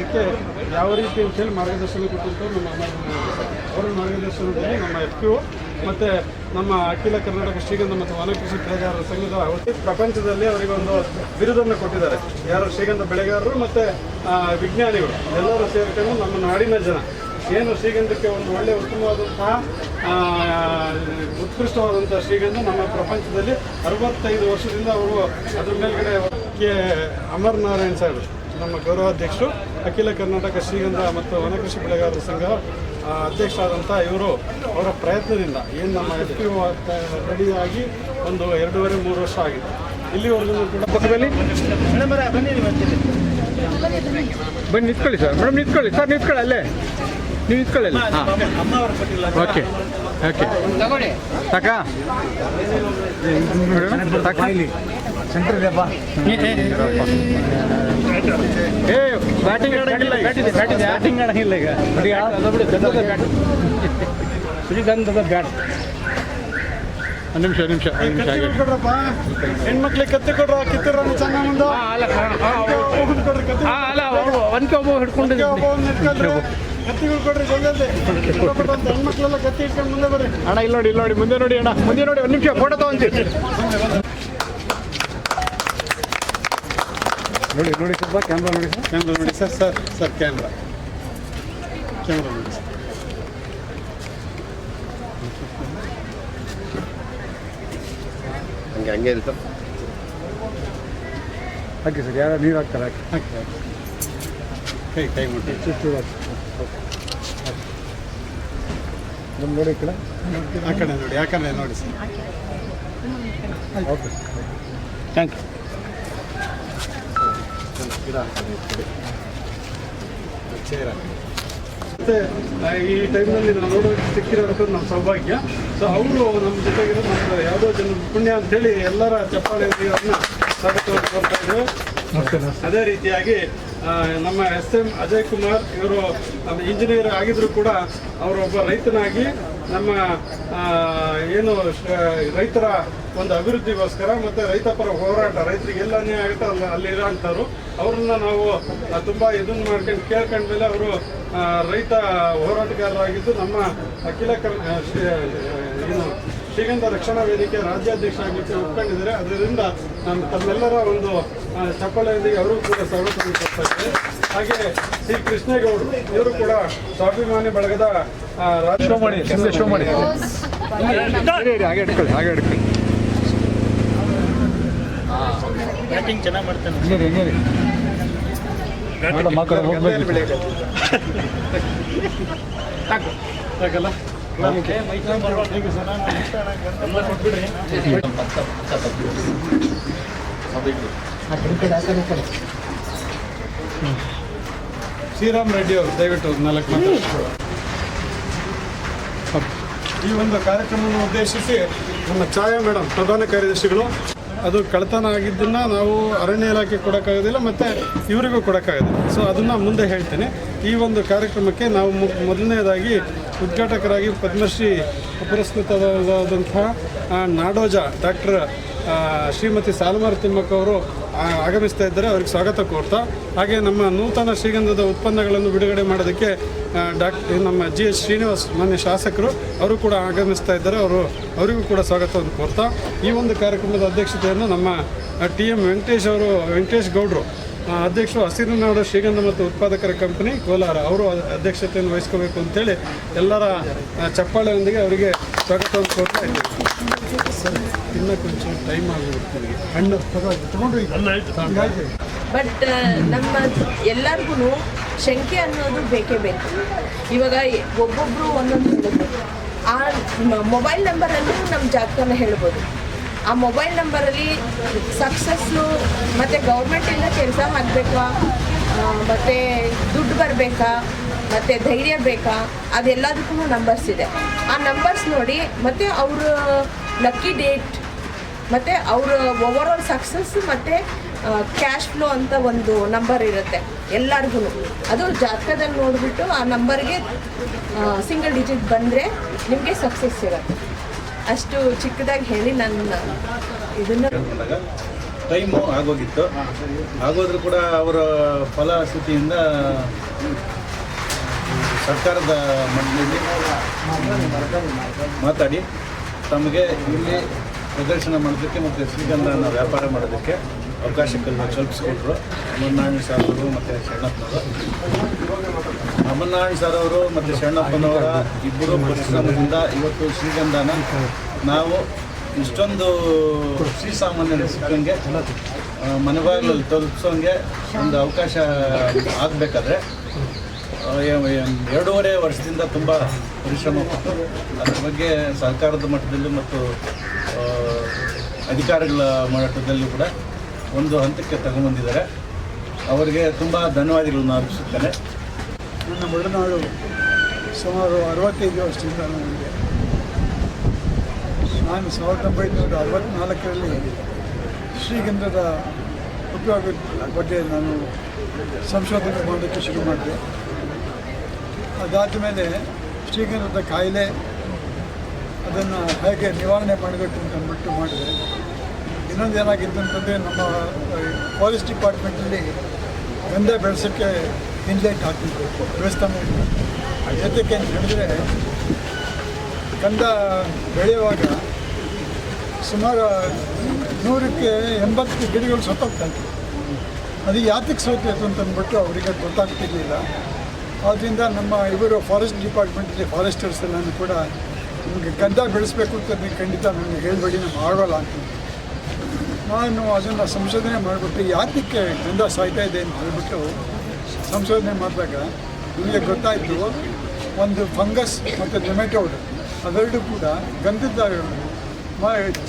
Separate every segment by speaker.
Speaker 1: ಅದಕ್ಕೆ ಯಾವ ರೀತಿ ಅಂತೇಳಿ ಮಾರ್ಗದರ್ಶನ ಕೊಟ್ಟಂಥವ್ರು ನಮ್ಮ ಅವರ ಮಾರ್ಗದರ್ಶನದಲ್ಲಿ ನಮ್ಮ FPO ಮತ್ತು ನಮ್ಮ ಅಖಿಲ ಕರ್ನಾಟಕ ಶ್ರೀಗಂಧ ಮತ್ತು ವನಕೃಷಿ ಬೆಳೆಗಾರರ ಸಂಘದ ಪ್ರಪಂಚದಲ್ಲಿ ಅವರಿಗೆ ಒಂದು ಬಿರುದನ್ನು ಕೊಟ್ಟಿದ್ದಾರೆ. ಯಾರು ಶ್ರೀಗಂಧ ಬೆಳೆಗಾರರು ಮತ್ತು ವಿಜ್ಞಾನಿಗಳು ಎಲ್ಲರೂ ಸೇರಿಕೊಂಡು ನಮ್ಮ ನಾಡಿನ ಜನ ಏನು ಶ್ರೀಗಂಧಕ್ಕೆ ಒಂದು ಒಳ್ಳೆಯ ಉತ್ತಮವಾದಂತಹ ಉತ್ಕೃಷ್ಟವಾದಂಥ ಶ್ರೀಗಂಧ ನಮ್ಮ ಪ್ರಪಂಚದಲ್ಲಿ 65 ವರ್ಷದಿಂದ ಅವರು ಅದ್ರ ಮೇಲ್ಗಡೆ ಅಮರ್ ನಾರಾಯಣ್ ಸಾಹೇಬ್ ನಮ್ಮ ಗೌರವಾಧ್ಯಕ್ಷರು, ಅಖಿಲ ಕರ್ನಾಟಕ ಶ್ರೀಗಂಧ ಮತ್ತು ವನಕೃಷಿ ಬೆಳೆಗಾರರ ಸಂಘ ಅಧ್ಯಕ್ಷರಾದಂಥ ಇವರು ಅವರ ಪ್ರಯತ್ನದಿಂದ ಏನು ನಮ್ಮ FPO ರೆಡಿಯಾಗಿ ಒಂದು 2.5-3 ವರ್ಷ ಆಗಿದೆ. ಇಲ್ಲಿವರೆಗೂ ಕೂಡ
Speaker 2: ಬನ್ನಿ ನಿಂತ್ಕೊಳ್ಳಿ ಸರ್. ಮೇಡಮ್ ನಿಂತ್ಕೊಳ್ಳಿ ಸರ್, ನಿಂತ್ಕೊಳ್ಳಿ ಅಲ್ಲೇ, ನೀವು ನಿಂತ್ಕೊಳ್ಳಿ. ಹಾಂ ಓಕೆ ಓಕೆ ಸಾಕಾ ಸಾಕಾ ಸೆಂಟ್ರ್ ಇದೆಯಪ್ಪ. ಏ ಬ್ಯಾಟಿಂಗ್ ಆಡಂಗಿಲ್ಲ, ಬ್ಯಾಟಿಂಗ್ ಆಡಂಗಿಲ್ಲ ಈಗ ಶ್ರೀಗಂಧದ ಬ್ಯಾಟ್. ನಿಮಿಷ
Speaker 1: ಹೆಣ್ಮಕ್ಳಿಗೆ ಕತ್ತಿ ಕೊಡ್ರ ಕಿತ್ತಿರ ಚೆನ್ನಾಗಿ ಮುಂದೆ
Speaker 2: ಒನ್ಕೆ ಒಬ್ಬ ಹಿಡ್ಕೊಂಡಿದ್ದೀವಿ.
Speaker 1: ಕತ್ತಿಗಳು ಕೊಡ್ರಿ ಜಲ್ದಿ. ಹೆಣ್ಮಕ್ಳೆಲ್ಲ ಕತ್ತಿ ಇಟ್ಕೊಂಡು ಮುಂದೆ ಬರ್ರಿ
Speaker 2: ಅಣ್ಣ. ಇಲ್ಲಿ ನೋಡಿ ಮುಂದೆ ನೋಡಿ ಅಣ್ಣ, ಮುಂದೆ ನೋಡಿ. ಒಂದು ನಿಮಿಷ ಫೋಟೋ ತಗೊಂತೀವಿ. ನೋಡಿ ಸ್ವಲ್ಪ ಕ್ಯಾಮ್ರಾ ನೋಡಿ ಸರ್,
Speaker 1: ಕ್ಯಾಮ್ರಾ ನೋಡಿ ಸರ್. ಕ್ಯಾಮ್ರಾ ನೋಡಿ ಸರ್.
Speaker 3: ಹಂಗೆ ಇದೆ ಸರ್.
Speaker 2: ಹಾಕಿ ಸರ್, ಯಾರು ನೀರು ಹಾಕ್ತಾರೆ ಹಾಕಿ.
Speaker 1: ಕೈ ಮುಟ್ಟಿ
Speaker 2: ನಮ್ಮ ನೋಡಿ ಕಡೆ
Speaker 1: ಆ ಕಡೆ ನೋಡಿ, ಆ ಕಡೆ ನೋಡಿ ಸರ್.
Speaker 2: Okay thank you.
Speaker 1: ಮತ್ತೆ ಈ ಟೈಮ್ನಲ್ಲಿ ನಾವು ನೋಡೋಕ್ಕೆ ಸಿಕ್ಕಿರೋದು ನಮ್ಮ ಸೌಭಾಗ್ಯ. ಸೊ ಅವರು ನಮ್ಮ ಜೊತೆಗಿರೋ ನಮ್ದು ಯಾವುದೋ ಜನ ಪುಣ್ಯ ಅಂತೇಳಿ ಎಲ್ಲರ ಚಪ್ಪಾಳೆ ಅವ್ರನ್ನ ಸ್ವಾಗತವನ್ನು ಕೊಡ್ತಾ ಇದ್ದೇವೆ. ಅದೇ ರೀತಿಯಾಗಿ ನಮ್ಮ SM ಅಜಯ್ ಕುಮಾರ್ ಇವರು ಇಂಜಿನಿಯರ್ ಆಗಿದ್ರು ಕೂಡ ಅವರೊಬ್ಬ ರೈತನಾಗಿ ನಮ್ಮ ಏನು ರೈತರ ಒಂದು ಅಭಿವೃದ್ಧಿಗೋಸ್ಕರ ಮತ್ತು ರೈತಪರ ಹೋರಾಟ, ರೈತರಿಗೆ ಎಲ್ಲ ಅನ್ಯಾಯ ಆಗುತ್ತೆ ಅಲ್ಲಿ ಇರೋಂಥವ್ರು ಅವ್ರನ್ನ ನಾವು ತುಂಬ ಇದನ್ನು ಮಾಡ್ಕೊಂಡು ಕೇಳ್ಕೊಂಡ್ಮೇಲೆ ಅವರು ರೈತ ಹೋರಾಟಗಾರರಾಗಿದ್ದು ನಮ್ಮ ಅಖಿಲ ಏನು ಶ್ರೀಗಂಧ ರಕ್ಷಣಾ ವೇದಿಕೆ ರಾಜ್ಯಾಧ್ಯಕ್ಷ ಆಗಲಿಕ್ಕೆ ಒಪ್ಕೊಂಡಿದ್ದಾರೆ. ಅದರಿಂದ ನಾನು ತಮ್ಮೆಲ್ಲರ ಒಂದು ಚಪ್ಪಾಳೆಯೊಂದಿಗೆ ಅವರು ಕೂಡ ಸ್ವಾಗತವನ್ನು ಕೊಡ್ತಾ ಇದ್ದಾರೆ. ಹಾಗೆ ಸಿ ಕೃಷ್ಣೇಗೌಡರು ಇವರು ಕೂಡ ಸ್ವಾಭಿಮಾನಿ ಬಳಗದ
Speaker 2: ಶೋ ಮಾಡಿ ಹಾಗೆ ಇಟ್ಕೊಳ್ಳಿ.
Speaker 4: ಬ್ಯಾಟಿಂಗ್ ಚೆನ್ನಾಗಿ ಮಾಡ್ತಾನೆ.
Speaker 1: ಹಾಗಲ್ಲ ಶ್ರೀರಾಮ್ ರೆಡ್ಡಿ ಅವರು ದಯವಿಟ್ಟು 4 ಮಾತು. ಈ ಒಂದು ಕಾರ್ಯಕ್ರಮವನ್ನು ಉದ್ದೇಶಿಸಿ ನಮ್ಮ ಛಾಯಾ ಮೇಡಮ್ ಪ್ರಧಾನ ಕಾರ್ಯದರ್ಶಿಗಳು ಅದು ಕಳ್ಳತನ ಆಗಿದ್ದನ್ನು ನಾವು ಅರಣ್ಯ ಇಲಾಖೆ ಕೊಡೋಕ್ಕಾಗೋದಿಲ್ಲ ಮತ್ತು ಇವರಿಗೂ ಕೊಡೋಕ್ಕಾಗೋದಿಲ್ಲ. ಸೊ ಅದನ್ನು ಮುಂದೆ ಹೇಳ್ತೇನೆ. ಈ ಒಂದು ಕಾರ್ಯಕ್ರಮಕ್ಕೆ ನಾವು ಮೊದಲನೇದಾಗಿ ಉದ್ಘಾಟಕರಾಗಿ ಪದ್ಮಶ್ರೀ ಪುರಸ್ಕೃತವಾದಂತಹ ನಾಡೋಜ ಡಾಕ್ಟರ್ ಶ್ರೀಮತಿ ಸಾಲುಮರ ತಿಮ್ಮಕ್ಕ ಅವರು ಆಗಮಿಸ್ತಾ ಇದ್ದಾರೆ. ಅವ್ರಿಗೆ ಸ್ವಾಗತ ಕೋರ್ತಾ, ಹಾಗೆ ನಮ್ಮ ನೂತನ ಶ್ರೀಗಂಧದ ಉತ್ಪನ್ನಗಳನ್ನು ಬಿಡುಗಡೆ ಮಾಡೋದಕ್ಕೆ ನಮ್ಮ GH ಶ್ರೀನಿವಾಸ್ ಮಾನ್ಯ ಶಾಸಕರು ಅವರು ಕೂಡ ಆಗಮಿಸ್ತಾ ಇದ್ದಾರೆ. ಅವರಿಗೂ ಕೂಡ ಸ್ವಾಗತವನ್ನು ಕೋರ್ತಾ, ಈ ಒಂದು ಕಾರ್ಯಕ್ರಮದ ಅಧ್ಯಕ್ಷತೆಯನ್ನು ನಮ್ಮ TM ವೆಂಕಟೇಶ್ ಗೌಡರು ಅಧ್ಯಕ್ಷರು ಹಸಿರು ನಾಡು ಶ್ರೀಗಂಧ ಮತ್ತು ಉತ್ಪಾದಕರ ಕಂಪನಿ ಕೋಲಾರ ಅವರು ಅಧ್ಯಕ್ಷತೆಯನ್ನು ವಹಿಸ್ಕೋಬೇಕು ಅಂತೇಳಿ ಎಲ್ಲರ ಚಪ್ಪಾಳೆಯೊಂದಿಗೆ ಅವರಿಗೆ ಸ್ವಾಗತವನ್ನು ಕೋರ್ತಾ ಇದ್ದೀವಿ. ಇನ್ನು ಕೊಂಚ ಟೈಮ್ ಆಗಿಬಿಡ್ತೀವಿ. ಹಣ್ಣು ತಗೊಂಡ್ರಿ.
Speaker 5: ಬಟ್ ನಮ್ಮ ಎಲ್ಲರಿಗೂ ಶಂಕೆ ಅನ್ನೋದು ಬೇಕೇ ಬೇಕು. ಇವಾಗ ಒಬ್ಬೊಬ್ಬರು ಒಂದೊಂದು ಹೇಳ್ಬೋದು. ಆ ಮೊಬೈಲ್ ನಂಬರಲ್ಲೂ ನಮ್ಮ ಜಾತಕನ ಹೇಳ್ಬೋದು. ಆ ಮೊಬೈಲ್ ನಂಬರಲ್ಲಿ ಸಕ್ಸಸ್ಸು ಮತ್ತು ಗೌರ್ಮೆಂಟಿಂದ ಕೆಲಸ ಆಗಬೇಕಾ, ಮತ್ತು ದುಡ್ಡು ಬರಬೇಕಾ, ಮತ್ತು ಧೈರ್ಯ ಬೇಕಾ, ಅದೆಲ್ಲದಕ್ಕೂ ನಂಬರ್ಸ್ ಇದೆ. ಆ ನಂಬರ್ಸ್ ನೋಡಿ ಮತ್ತು ಅವರ ಲಕ್ಕಿ ಡೇಟ್ ಮತ್ತು ಅವರ ಓವರಾಲ್ ಸಕ್ಸಸ್ ಮತ್ತು ಕ್ಯಾಶ್ ಫ್ಲೋ ಅಂತ ಒಂದು ನಂಬರ್ ಇರುತ್ತೆ ಎಲ್ಲರಿಗೂ. ಅದು ಜಾತಕದಲ್ಲಿ ನೋಡಿಬಿಟ್ಟು ಆ ನಂಬರ್ಗೆ ಸಿಂಗಲ್ ಡಿಜಿಟ್ ಬಂದರೆ ನಿಮಗೆ ಸಕ್ಸಸ್ ಇರುತ್ತೆ. ಅಷ್ಟು ಚಿಕ್ಕದಾಗಿ ಹೇಳಿ ನನ್ನ ಇದನ್ನು
Speaker 3: ಟೈಮು ಆಗೋಗಿತ್ತು. ಆಗೋದ್ರೂ ಕೂಡ ಅವರ ಫಲಶ್ರುತಿಯಿಂದ ಸರ್ಕಾರದ ಮಟ್ಟದಲ್ಲಿ ಮಾತಾಡಿ ತಮಗೆ ಇಲ್ಲಿ ಪ್ರದರ್ಶನ ಮಾಡೋದಕ್ಕೆ ಮತ್ತು ಶ್ರೀಗಂಧನ ವ್ಯಾಪಾರ ಮಾಡೋದಕ್ಕೆ ಅವಕಾಶ ಕಲ್ಪಿಸಿಕೊಟ್ರು ಅಮರನಾರಾಯಣ ಸರ್ ಅವರು ಮತ್ತು ಶರಣಪ್ಪನವರು. ಅಮರನಾರಾಯಣ ಸರ್ ಅವರು ಮತ್ತು ಶರಣಪ್ಪನವರ ಇಬ್ಬರು ಪರಿಶ್ರಮದಿಂದ ಇವತ್ತು ಶ್ರೀಗಂಧನ ನಾವು ಇಷ್ಟೊಂದು ಶ್ರೀಸಾಮಾನ್ಯರು ಸಿಕ್ಕಂಗೆ ಮನೆಬಾಗಿಲಲ್ಲಿ ತಲುಪಿಸೋಂಗೆ ಒಂದು ಅವಕಾಶ ಆಗಬೇಕಾದ್ರೆ 2.5 ವರ್ಷದಿಂದ ತುಂಬ ಪರಿಶ್ರಮ ಪಟ್ಟು ಅದ್ರ ಬಗ್ಗೆ ಸರ್ಕಾರದ ಮಟ್ಟದಲ್ಲೂ ಮತ್ತು ಅಧಿಕಾರಿಗಳ ಮಟ್ಟದಲ್ಲೂ ಕೂಡ ಒಂದು ಹಂತಕ್ಕೆ ತಗೊಂಬಂದಿದ್ದಾರೆ. ಅವರಿಗೆ ತುಂಬ ಧನ್ಯವಾದಗಳನ್ನು ಅರ್ಪಿಸುತ್ತೇನೆ.
Speaker 4: ನನ್ನ ಮಲೆನಾಡು ಸುಮಾರು 65 ವರ್ಷದಿಂದ ನನಗೆ ನಾನು 1964ರಲ್ಲಿ ಶ್ರೀಗಂಧದ ಉಪಯೋಗದ ಬಗ್ಗೆ ನಾನು ಸಂಶೋಧನೆ ಮಾಡೋಕ್ಕೆ ಶುರು ಮಾಡಿದೆ. ಅದಾದ ಮೇಲೆ ಶ್ರೀಗಂಧದ ಕಾಯಿಲೆ ಅದನ್ನು ಹೇಗೆ ನಿವಾರಣೆ ಮಾಡಬೇಕು ಅಂತ ಅಂದ್ಬಿಟ್ಟು ಮಾಡಿದೆ. ಇನ್ನೊಂದು ಏನಾಗಿತ್ತು ಅಂತಂದರೆ ನಮ್ಮ ಫಾರೆಸ್ಟ್ ಡಿಪಾರ್ಟ್ಮೆಂಟಲ್ಲಿ ಗಂಧ ಬೆಳೆಸೋಕ್ಕೆ ಇನ್ಲೆಟ್ ಹಾಕಿದ್ರು ದೇವಸ್ಥಾನ. ಜೊತೆಗೆ ಅಂತ ಹೇಳಿದ್ರೆ ಗಂಧ ಬೆಳೆಯುವಾಗ ಸುಮಾರು 100ಕ್ಕೆ 80 ಗಿಡಗಳು ಸತ್ತೋಗ್ತಾಯಿತ್ತು. ಅದು ಯಾತಕ್ಕೆ ಸೋತಾಯಿತು ಅಂತಂದ್ಬಿಟ್ಟು ಅವರಿಗೆ ಗೊತ್ತಾಗ್ತಿರ್ಲಿಲ್ಲ. ಆದ್ದರಿಂದ ನಮ್ಮ ಇವರು ಫಾರೆಸ್ಟ್ ಡಿಪಾರ್ಟ್ಮೆಂಟಲ್ಲಿ ಫಾರೆಸ್ಟರ್ಸ್ ಎಲ್ಲನೂ ಕೂಡ ನಿಮಗೆ ಗಂಧ ಬೆಳೆಸಬೇಕು ಅಂತ ನೀವು ಖಂಡಿತ ನನಗೆ ಹೇಳಬೇಡಿ, ನಾವು ಆಗೋಲ್ಲ ಅಂತ. ನಾನು ಅದನ್ನು ಸಂಶೋಧನೆ ಮಾಡಿಬಿಟ್ಟು ಯಾತಕ್ಕೆ ಗಂಧ ಸಾಯ್ತಾ ಇದೆ ಅಂತ ಹೇಳ್ಬಿಟ್ಟು ಸಂಶೋಧನೆ ಮಾಡಿದಾಗ ನಿಮಗೆ ಗೊತ್ತಾಯಿತು, ಒಂದು ಫಂಗಸ್ ಮತ್ತು ನೆಮೆಟೋಡ್ ಅವೆರಡೂ ಕೂಡ ಗಂಧದ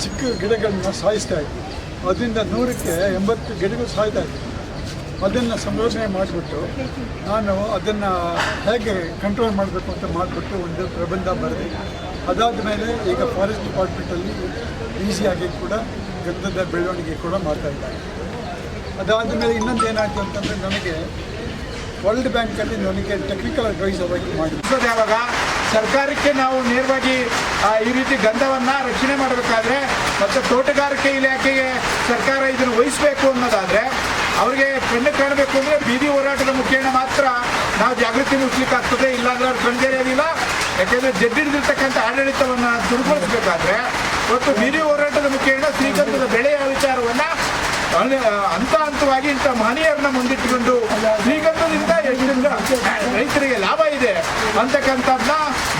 Speaker 4: ಚಿಕ್ಕ ಗಿಡಗಳನ್ನ ಸಾಯಿಸ್ತಾ ಇತ್ತು. ಅದರಿಂದ 100ಕ್ಕೆ 80 ಗಿಡಗಳು ಸಾಯ್ತಾ ಇತ್ತು. ಅದನ್ನು ಸಂಶೋಧನೆ ಮಾಡಿಬಿಟ್ಟು ನಾನು ಅದನ್ನು ಹೇಗೆ ಕಂಟ್ರೋಲ್ ಮಾಡಬೇಕು ಅಂತ ಮಾಡಿಬಿಟ್ಟು ಒಂದು ಪ್ರಬಂಧ ಬರೆದೆ. ಅದಾದ ಮೇಲೆ ಈಗ ಫಾರೆಸ್ಟ್ ಡಿಪಾರ್ಟ್ಮೆಂಟಲ್ಲಿ ಈಸಿಯಾಗಿ ಕೂಡ ಗಂಧದ ಬೆಳವಣಿಗೆ ಕೂಡ ಮಾಡ್ತಾಯಿದ್ದಾರೆ. ಅದಾದ ಮೇಲೆ ಇನ್ನೊಂದು ಏನಾಯಿತು ಅಂತಂದರೆ ನನಗೆ ವರ್ಲ್ಡ್ ಬ್ಯಾಂಕಲ್ಲಿ ನನಗೆ ಟೆಕ್ನಿಕಲ್ ಅಡ್ವೈಸರ್ ಆಗಿ ಮಾಡಿ
Speaker 6: ಯಾವಾಗ ಸರ್ಕಾರಕ್ಕೆ ನಾವು ನೇರವಾಗಿ ಈ ರೀತಿ ಗಂಧವನ್ನು ರಕ್ಷಣೆ ಮಾಡಬೇಕಾದ್ರೆ ಮತ್ತು ತೋಟಗಾರಿಕೆ ಇಲಾಖೆಗೆ ಸರ್ಕಾರ ಇದನ್ನು ವಹಿಸಬೇಕು ಅನ್ನೋದಾದರೆ ಅವರಿಗೆ ಕಣ್ಣು ಕಾಣಬೇಕು ಅಂದರೆ ಬೀದಿ ಹೋರಾಟದ ಮುಖೇನ ಮಾತ್ರ ನಾವು ಜಾಗೃತಿ ಮೂಡಿಸ್ಲಿಕ್ಕಾಗ್ತದೆ. ಇಲ್ಲಾಂದ್ರೆ ಅವ್ರು ಕಣ್ದೇರಿಯೋದಿಲ್ಲ. ಯಾಕೆಂದರೆ ಜಡ್ಡಿಡಿರ್ತಕ್ಕಂಥ ಆಡಳಿತವನ್ನು ದುರ್ಬಲಿಸಬೇಕಾದ್ರೆ ಇವತ್ತು ಬೀದಿ ಹೋರಾಟದ ಮುಖೇನ ಶ್ರೀಗಂಧದ ಬೆಳೆಯ ವಿಚಾರವನ್ನು ಹಂತ ಹಂತವಾಗಿ ಇಂಥ ಮಹನೀಯರನ್ನ ಮುಂದಿಟ್ಟುಕೊಂಡು ಶ್ರೀಗಂಧದಿಂದ ಎಷ್ಟರಿಂದ ರೈತರಿಗೆ ಲಾಭ ಇದೆ ಅಂತಕ್ಕಂಥದ್ದನ್ನ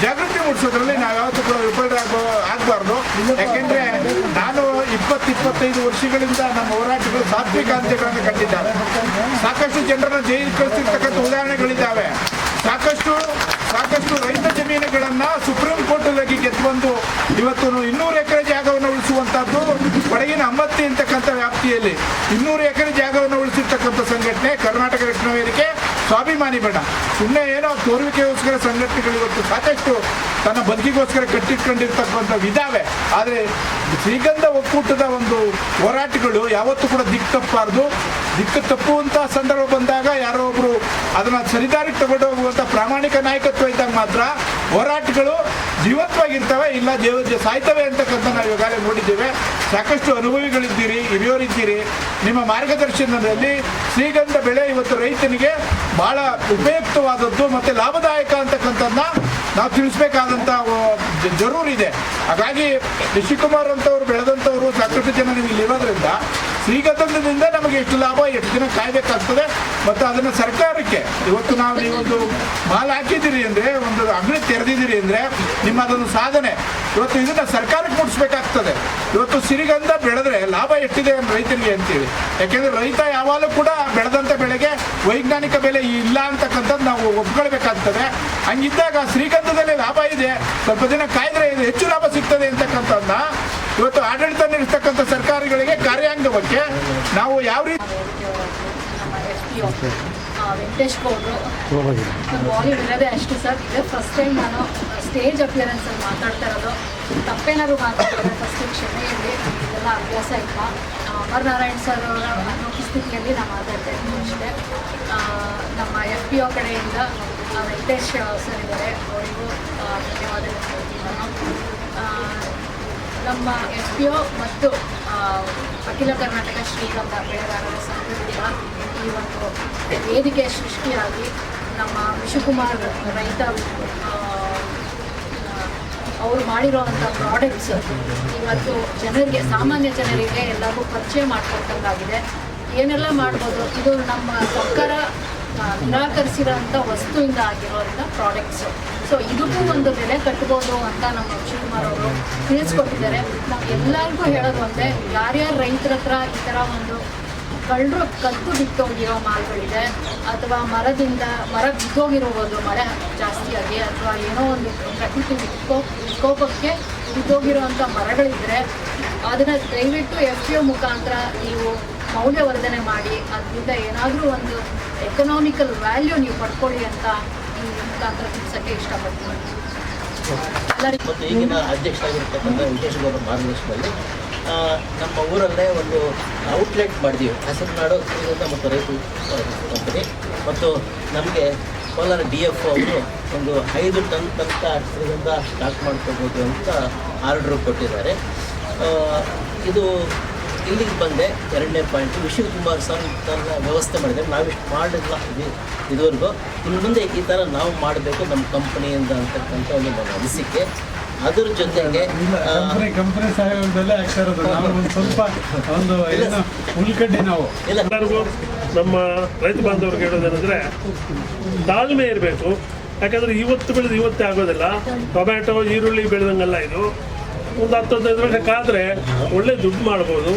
Speaker 6: ಜಾಗೃತಿ ಮೂಡಿಸೋದ್ರಲ್ಲಿ ನಾವು ಯಾವತ್ತೂ ಕೂಡ ವಿಫಲರಾಗಬಾರ್ದು. ಯಾಕೆಂದರೆ ನಾನು 20-25 ವರ್ಷಗಳಿಂದ ನಮ್ಮ ಹೋರಾಟಗಳು ಸಾತ್ವಿಕ ಅಂತ್ಯಗಳನ್ನು ಕಂಡಿದ್ದಾರೆ. ಸಾಕಷ್ಟು ಜನರನ್ನು ಜೈಲಿಗೆ ಕಳಿಸಿರ್ತಕ್ಕಂಥ ಉದಾಹರಣೆಗಳಿದ್ದಾವೆ. ಸಾಕಷ್ಟು ರೈತ ಜಮೀನುಗಳನ್ನು ಸುಪ್ರೀಂ ಕೋರ್ಟ್ಗಾಗಿ ಗೆದ್ದು ಇವತ್ತು 200 ಎಕರೆ ಜಾಗವನ್ನು ಉಳಿಸುವಂಥದ್ದು ಕೊಡಗಿನ ಅಮ್ಮತ್ತಿ ಅಂತಕ್ಕಂಥ ವ್ಯಾಪ್ತಿಯಲ್ಲಿ 200 ಎಕರೆ ಜಾಗವನ್ನು ಉಳಿಸಿರ್ತಕ್ಕಂಥ ಸಂಘಟನೆ ಕರ್ನಾಟಕ ರಕ್ಷಣಾ ವೇದಿಕೆ ಸ್ವಾಭಿಮಾನಿ ಬಣ. ಸುಮ್ಮನೆ ಏನೋ ತೋರುವಿಕೆಗೋಸ್ಕರ ಸಂಘಟನೆಗಳು ಇವತ್ತು ಸಾಕಷ್ಟು ತನ್ನ ಬದುಕಿಗೋಸ್ಕರ ಕಟ್ಟಿಟ್ಕೊಂಡಿರ್ತಕ್ಕಂಥವಿದ್ದಾವೆ. ಆದರೆ ಶ್ರೀಗಂಧ ಒಕ್ಕೂಟದ ಒಂದು ಹೋರಾಟಗಳು ಯಾವತ್ತೂ ಕೂಡ ದಿಕ್ಕು ತಪ್ಪುವಂಥ ಸಂದರ್ಭ ಬಂದಾಗ ಯಾರೋ ಒಬ್ಬರು ಅದನ್ನು ಸರಿದಾರಿಗೆ ತಗೊಂಡು ಹೋಗುವಂಥ ಪ್ರಾಮಾಣಿಕ ನಾಯಕತ್ವ ಇದ್ದಾಗ ಮಾತ್ರ ಹೋರಾಟಗಳು ಜೀವಂತವಾಗಿರ್ತವೆ, ಇಲ್ಲ ಸಾಯ್ತವೆ ಅಂತಕ್ಕಂಥ ನಾವು ಈಗಾಗಲೇ ನೋಡಿದ್ದೇವೆ. ಸಾಕಷ್ಟು ಅನುಭವಿಗಳಿದ್ದೀರಿ, ಹಿರಿಯೋರಿದ್ದೀರಿ. ನಿಮ್ಮ ಮಾರ್ಗದರ್ಶನದಲ್ಲಿ ಶ್ರೀಗಂಧ ಬೆಳೆ ಇವತ್ತು ರೈತನಿಗೆ ಭಾಳ ಉಪಯುಕ್ತವಾದದ್ದು ಮತ್ತು ಲಾಭದಾಯಕ ಅಂತಕ್ಕಂಥದ್ದನ್ನ ನಾವು ತಿಳಿಸ್ಬೇಕಾದಂಥ ಜರೂರಿದೆ. ಹಾಗಾಗಿ ಶಿವಕುಮಾರ್ ಅಂತವ್ರು ಬೆಳೆದಂಥವ್ರು ಸಾಕಷ್ಟು ಜನ ನೀವು ಇಲ್ಲಿರೋದ್ರಿಂದ ಶ್ರೀಗಂಧದಿಂದ ನಮಗೆ ಎಷ್ಟು ಲಾಭ, ಎಷ್ಟು ದಿನ ಕಾಯಬೇಕಾಗ್ತದೆ ಮತ್ತು ಅದನ್ನು ಸರ್ಕಾರಕ್ಕೆ ಇವತ್ತು ನೀವೊಂದು ಮಾಲ್ ಹಾಕಿದ್ದೀರಿ ಅಂದರೆ, ಒಂದು ಅಂಗಡಿ ತೆರೆದಿದ್ದೀರಿ ಅಂದರೆ ನಿಮ್ಮ ಅದೊಂದು ಸಾಧನೆ. ಇವತ್ತು ಇದನ್ನು ಸರ್ಕಾರಕ್ಕೆ ಮುಟ್ಟಿಸ್ಬೇಕಾಗ್ತದೆ. ಇವತ್ತು ಶ್ರೀಗಂಧ ಬೆಳೆದ್ರೆ ಲಾಭ ಎಷ್ಟಿದೆ ರೈತನಿಗೆ ಅಂತೇಳಿ. ಯಾಕೆಂದರೆ ರೈತ ಯಾವಾಗಲೂ ಕೂಡ ಬೆಳೆದಂಥ ಬೆಳೆಗೆ ವೈಜ್ಞಾನಿಕ ಬೆಲೆ ಇಲ್ಲ ಅಂತಕ್ಕಂಥದ್ದು ನಾವು ಒಪ್ಕೊಳ್ಬೇಕಾಗ್ತದೆ. ಹಂಗಿದ್ದಾಗ ಶ್ರೀಗಂಧದಲ್ಲಿ ಲಾಭ ಇದೆ, ಸ್ವಲ್ಪ ದಿನ ಕಾಯ್ದರೆ ಇದು ಹೆಚ್ಚು ಲಾಭ ಸಿಗ್ತದೆ ಅಂತಕ್ಕಂಥದ್ದನ್ನ ಇವತ್ತು ಆಡಳಿತ ನಡೆಸ್ತಕ್ಕಂಥ ಸರ್ಕಾರಗಳಿಗೆ ಕಾರ್ಯಾಂಗಕ್ಕೆ ನಾವು ಯಾವ ರೀತಿ
Speaker 7: ವೆಂಕಟೇಶ್ ಗೌಡರು ಬಾಲಿವುಡ್ ಇರೋದೇ ಅಷ್ಟು ಸರ್. ಇದೇ ಫಸ್ಟ್ ಟೈಮ್ ನಾನು ಸ್ಟೇಜ್ ಅಪಿಯರೆನ್ಸಲ್ಲಿ ಮಾತಾಡ್ತಾ ಇರೋದು. ತಪ್ಪೇನಾದ್ರು ಮಾತಾಡ್ತಾರೆ ಫಸ್ಟ್ ಕ್ಷಮೆಯಲ್ಲಿ, ಇದೆಲ್ಲ ಅಭ್ಯಾಸ ಇಲ್ಲ. ಅಮರನಾರಾಯಣ ಸರ್ ಅವರ ಅನುಪಸ್ಥಿತಿಯಲ್ಲಿ ನಾನು ಮಾತಾಡ್ತಾ ಇದ್ದೀನಿ ಅಷ್ಟೇ. ನಮ್ಮ FPO ಕಡೆಯಿಂದ ವೆಂಕಟೇಶ್ ಸರ್ ಇದ್ದಾರೆ, ಅವರಿಗೂ ಧನ್ಯವಾದಗಳು ಹೇಳ್ತೀನಿ ನಾನು. ನಮ್ಮ FPO ಮತ್ತು ಅಖಿಲ ಕರ್ನಾಟಕ ಶ್ರೀಗಂಧ ಬೆಳೆಗಾರರ ಸಂಘದಿಂದ ಈ ಒಂದು ವೇದಿಕೆ ಸೃಷ್ಟಿಯಾಗಿ ನಮ್ಮ ವಿಶ್ವಕುಮಾರ್ ರೈತ ಅವರು ಮಾಡಿರೋವಂಥ ಪ್ರಾಡಕ್ಟ್ಸ್ ಇವತ್ತು ಜನರಿಗೆ, ಸಾಮಾನ್ಯ ಜನರಿಗೆ ಎಲ್ಲರಿಗೂ ಪರಿಚಯ ಮಾಡಿಕೊಟ್ಟಂಗಾಗಿದೆ. ಏನೆಲ್ಲ ಮಾಡ್ಬೋದು, ಇದು ನಮ್ಮ ಸರ್ಕಾರ ನಿರಾಕರಿಸಿರೋಂಥ ವಸ್ತುವಿಂದ ಆಗಿರೋಂಥ ಪ್ರಾಡಕ್ಟ್ಸು. ಸೊ ಇದಕ್ಕೂ ಒಂದು ಬೆಲೆ ಕಟ್ಬೋದು ಅಂತ ನಮ್ಮ ವಿಶ್ವಕುಮಾರ್ ಅವರು ತಿಳಿಸ್ಕೊಟ್ಟಿದ್ದಾರೆ. ನಾವು ಎಲ್ಲರಿಗೂ ಹೇಳೋದು ಒಂದೇ, ಯಾರ್ಯಾರು ರೈತರ ಹತ್ರ ಈ ಥರ ಒಂದು ಕಳ್ಳರು ಕದ್ದು ಬಿಟ್ಟೋಗಿರೋ ಮಾಲ್ಗಳಿದೆ, ಅಥವಾ ಮರ ಬಿದ್ದೋಗಿರ್ಬೋದು ಮಳೆ ಜಾಸ್ತಿಯಾಗಿ, ಅಥವಾ ಏನೋ ಒಂದು ಪ್ರಕೃತಿ ವಿಕೋಪಕ್ಕೆ ಬಿದ್ದೋಗಿರೋವಂಥ ಮರಗಳಿದ್ದರೆ ಅದನ್ನು ದಯವಿಟ್ಟು FPO ಮುಖಾಂತರ ನೀವು ಮೌಲ್ಯವರ್ಧನೆ ಮಾಡಿ ಅದರಿಂದ ಏನಾದರೂ ಒಂದು ಎಕನಾಮಿಕಲ್ ವ್ಯಾಲ್ಯೂ ನೀವು ಪಡ್ಕೊಳ್ಳಿ ಅಂತ ಈ ಮುಖಾಂತರ ತಿಳಿಸೋಕ್ಕೆ ಇಷ್ಟಪಡ್ತೀನಿ. ಎಲ್ಲರಿಗೂ
Speaker 8: ಮತ್ತು ಈಗಿನ ಅಧ್ಯಕ್ಷರಾಗಿರ್ತಕ್ಕಂಥ ವಿಜಯೇಶ್ವರ ಮಾರ್ಗದರ್ಶನದಲ್ಲಿ ನಮ್ಮ ಊರಲ್ಲೇ ಒಂದು ಔಟ್ಲೆಟ್ ಮಾಡಿದ್ದೀವಿ, ಹಸಿರುನಾಡು ಶ್ರೀಗಂಧ ಮತ್ತು ರೈತ ಕಂಪನಿ. ಮತ್ತು ನಮಗೆ ಕೋಲಾರ DF ಅವರು ಒಂದು 5 ಟನ್ ತನಕ ಶ್ರೀಗಂಧ ಸ್ಟಾಕ್ ಮಾಡ್ಕೋಬೋದು ಅಂತ ಆರ್ಡ್ರು ಕೊಟ್ಟಿದ್ದಾರೆ. ಇದು ಇಲ್ಲಿಗೆ ಬಂದೆ 2ನೇ ಪಾಯಿಂಟ್. ವಿಶ್ವಕುಮಾರ್ ಸರ್ ತನ್ನ ವ್ಯವಸ್ಥೆ ಮಾಡಿದ್ದಾರೆ, ನಾವಿಷ್ಟು ಮಾಡಿಲ್ಲ ಇದುವರೆಗೂ. ಇನ್ನು ಮುಂದೆ ಈ ಥರ ನಾವು ಮಾಡಬೇಕು ನಮ್ಮ ಕಂಪನಿಯಿಂದ ಅಂತಕ್ಕಂಥ ಒಂದು ನನ್ನ ಅನಿಸಿಕೆ. ಅದ್ರ ಜೊತೆಗೆ
Speaker 1: ಕಂಪನಿ ಸಹಯೋಗದಲ್ಲೇ ಆಗ್ತಾ ಇರೋದು. ನಾವು ಒಂದು ಸ್ವಲ್ಪ ಒಂದು ಉಳ್ಕಡ್ಡಿ ನಾವು
Speaker 9: ಎಲ್ಲರಿಗೂ ನಮ್ಮ ರೈತ ಬಾಂಧವರಿಗೆ ಹೇಳೋದೇನೆಂದರೆ ತಾಳ್ಮೆ ಇರಬೇಕು. ಯಾಕಂದರೆ ಇವತ್ತು ಬೆಳೆದು ಇವತ್ತೇ ಆಗೋದಿಲ್ಲ. ಟೊಮ್ಯಾಟೊ, ಈರುಳ್ಳಿ ಬೆಳೆದಂಗೆಲ್ಲ ಇದು ಒಂದು 10-15 ವರ್ಷ ಕಾದರೆ ಒಳ್ಳೆ ದುಡ್ಡು ಮಾಡ್ಬೋದು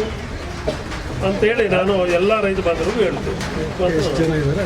Speaker 9: ಅಂತೇಳಿ ನಾನು ಎಲ್ಲ ರೈತ ಬಾಂಧವರಿಗೂ ಹೇಳ್ತೀನಿ.